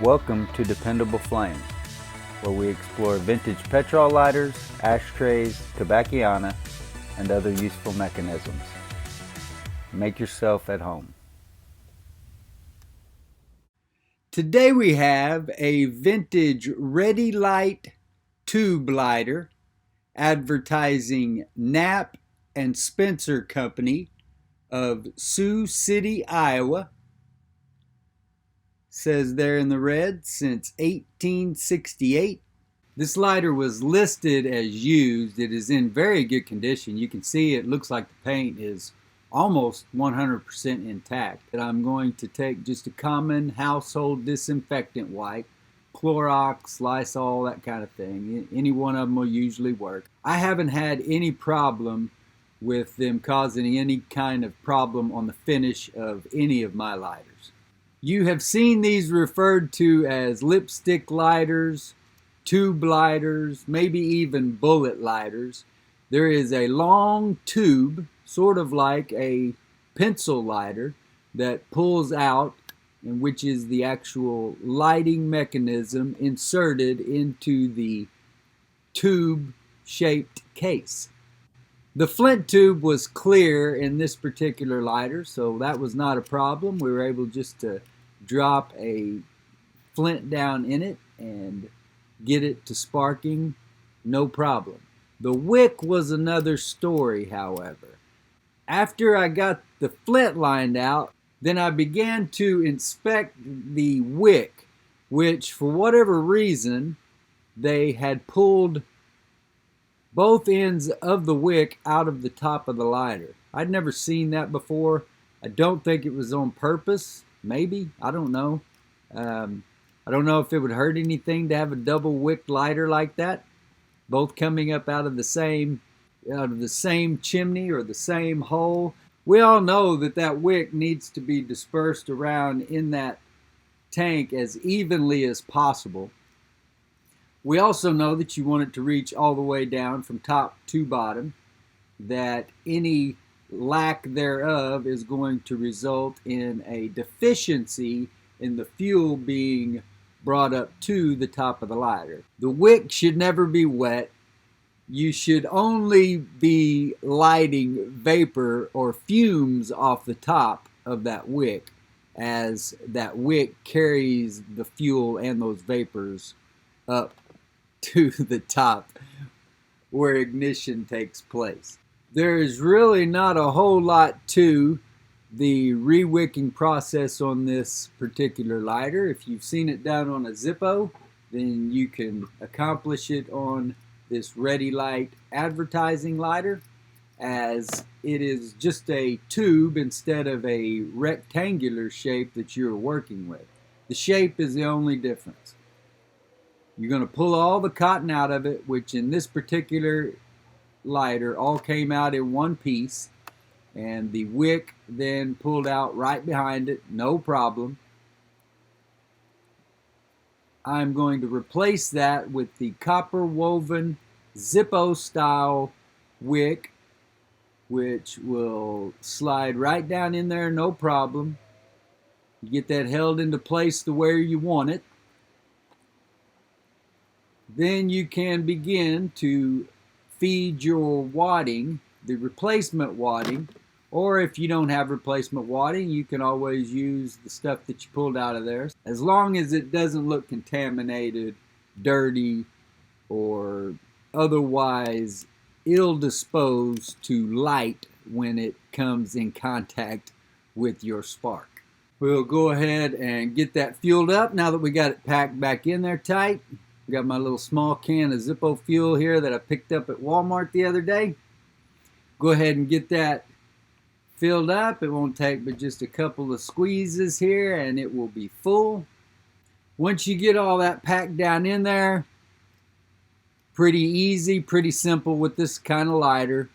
Welcome to Dependable Flame, where we explore vintage petrol lighters, ashtrays, tobacciana, and other useful mechanisms. Make yourself at home. Today we have a vintage Redilite tube lighter advertising Knapp and Spencer Company of Sioux City, Iowa. Says there in the red, since 1868. This lighter was listed as used. It is in very good condition. You can see it looks like the paint is almost 100% intact. And I'm going to take just a common household disinfectant wipe, Clorox, Lysol, that kind of thing. Any one of them will usually work. I haven't had any problem with them causing any kind of problem on the finish of any of my lighters. You have seen these referred to as lipstick lighters, tube lighters, maybe even bullet lighters. There is a long tube, sort of like a pencil lighter, that pulls out, and which is the actual lighting mechanism inserted into the tube-shaped case. The flint tube was clear in this particular lighter, so that was not a problem. We were able just to drop a flint down in it and get it to sparking, no problem. The wick was another story, however. After I got the flint lined out, then I began to inspect the wick, which for whatever reason, they had pulled both ends of the wick out of the top of the lighter. I'd never seen that before. I don't think it was on purpose. Maybe. I don't know. I don't know if it would hurt anything to have a double wick lighter like that, both coming up out of the same chimney or the same hole. We all know that that wick needs to be dispersed around in that tank as evenly as possible. We also know that you want it to reach all the way down from top to bottom, that any lack thereof is going to result in a deficiency in the fuel being brought up to the top of the lighter. The wick should never be wet. You should only be lighting vapor or fumes off the top of that wick, as that wick carries the fuel and those vapors up to the top where ignition takes place. There is really not a whole lot to the re-wicking process on this particular lighter. If you've seen it done on a Zippo, then you can accomplish it on this Redilite advertising lighter, as it is just a tube instead of a rectangular shape that you're working with. The shape is the only difference. You're going to pull all the cotton out of it, which in this particular lighter all came out in one piece, and the wick then pulled out right behind it, no problem. I'm going to replace that with the copper woven Zippo style wick, which will slide right down in there, no problem. You get that held into place to where you want it. Then you can begin to feed your wadding, the replacement wadding, or if you don't have replacement wadding, you can always use the stuff that you pulled out of there, as long as it doesn't look contaminated, dirty, or otherwise ill-disposed to light when it comes in contact with your spark. We'll go ahead and get that fueled up now that we got it packed back in there tight. Got my little small can of Zippo fuel here that I picked up at Walmart the other day. Go ahead and get that filled up. It won't take but just a couple of squeezes here and it will be full. Once you get all that packed down in there, pretty easy, pretty simple with this kind of lighter.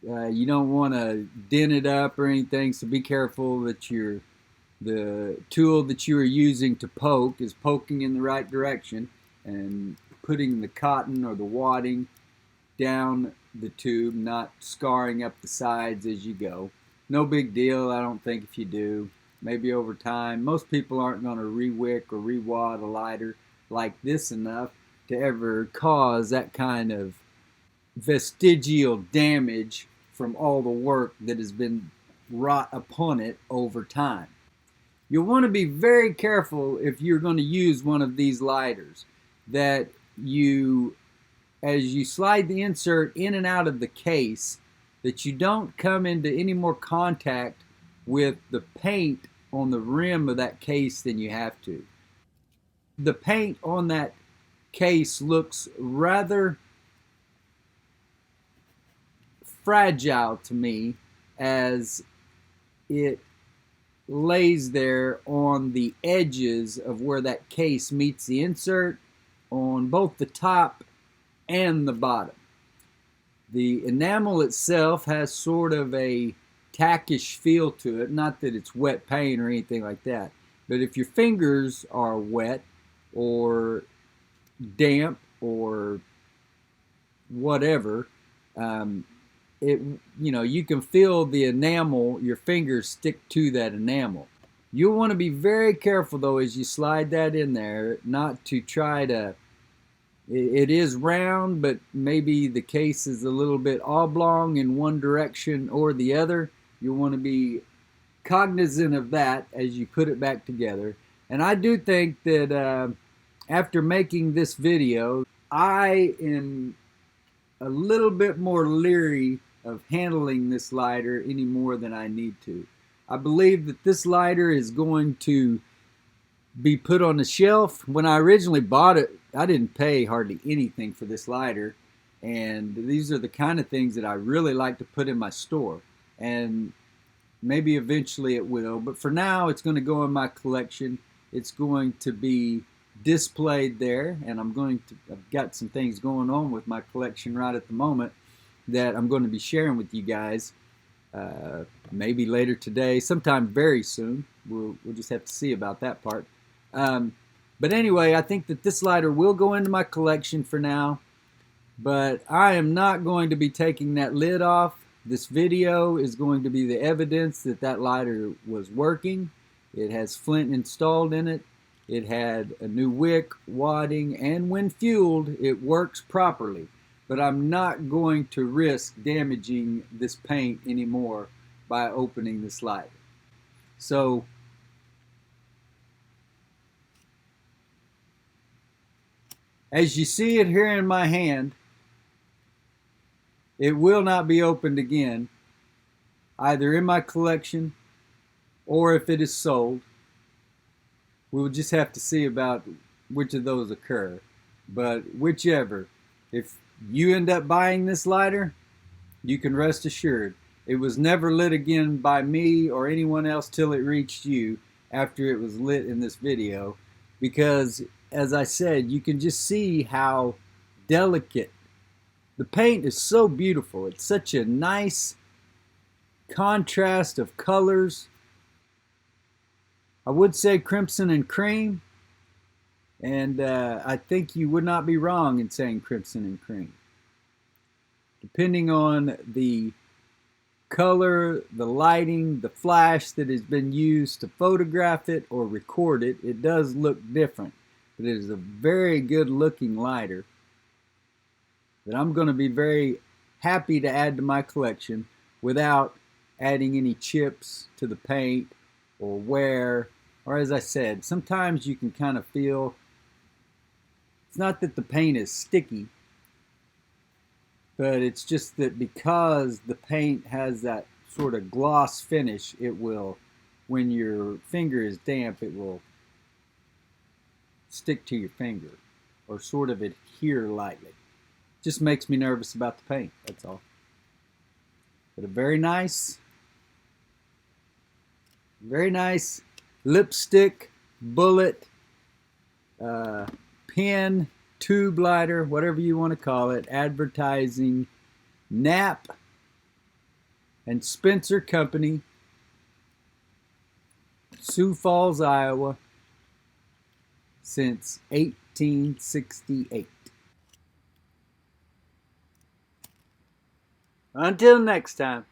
You don't want to dent it up or anything, so be careful that the tool that you are using to poke is poking in the right direction, and putting the cotton or the wadding down the tube, not scarring up the sides as you go. No big deal, I don't think, if you do. maybe over time. Most people aren't going to re-wick or re-wad a lighter like this enough to ever cause that kind of vestigial damage from all the work that has been wrought upon it over time. You'll want to be very careful if you're going to use one of these lighters that you, as you slide the insert in and out of the case, that you don't come into any more contact with the paint on the rim of that case than you have to. The paint on that case looks rather fragile to me as it lays there on the edges of where that case meets the insert on both the top and the bottom. The enamel itself has sort of a tackish feel to it, not that it's wet paint or anything like that, but if your fingers are wet or damp or whatever, you can feel the enamel, your fingers stick to that enamel. You'll want to be very careful though as you slide that in there, not to try to, it is round, but maybe the case is a little bit oblong in one direction or the other. You'll want to be cognizant of that as you put it back together. And I do think that after making this video, I am a little bit more leery of handling this lighter any more than I need to. I believe that this lighter is going to be put on the shelf. When I originally bought it, I didn't pay hardly anything for this lighter, and these are the kind of things that I really like to put in my store, and maybe eventually it will, but for now it's going to go in my collection. It's going to be displayed there, and I've got some things going on with my collection right at the moment that I'm going to be sharing with you guys maybe later today, sometime very soon. We'll just have to see about that part. But anyway, I think that this lighter will go into my collection for now, but I am not going to be taking that lid off. This video is going to be the evidence that that lighter was working. It has flint installed in it. It had a new wick, wadding, and when fueled, it works properly. But I'm not going to risk damaging this paint anymore by opening this lighter. So, as you see it here in my hand, it will not be opened again, either in my collection or if it is sold. We will just have to see about which of those occur. But whichever, if you end up buying this lighter, you can rest assured it was never lit again by me or anyone else till it reached you after it was lit in this video, because as I said, you can just see how delicate the paint is. So beautiful. It's such a nice contrast of colors. I would say crimson and cream, and I think you would not be wrong in saying crimson and cream. Depending on the color, the lighting, the flash that has been used to photograph it or record it, it does look different. But it is a very good looking lighter that I'm going to be very happy to add to my collection without adding any chips to the paint or wear. Or as I said, sometimes you can kind of feel, it's not that the paint is sticky, but it's just that because the paint has that sort of gloss finish, it will, when your finger is damp, it will stick to your finger or sort of adhere lightly. Just makes me nervous about the paint, that's all. But a very nice lipstick, bullet, pen, tube lighter, whatever you want to call it, advertising Knapp and Spencer Company, Sioux Falls, Iowa, since 1868. Until next time.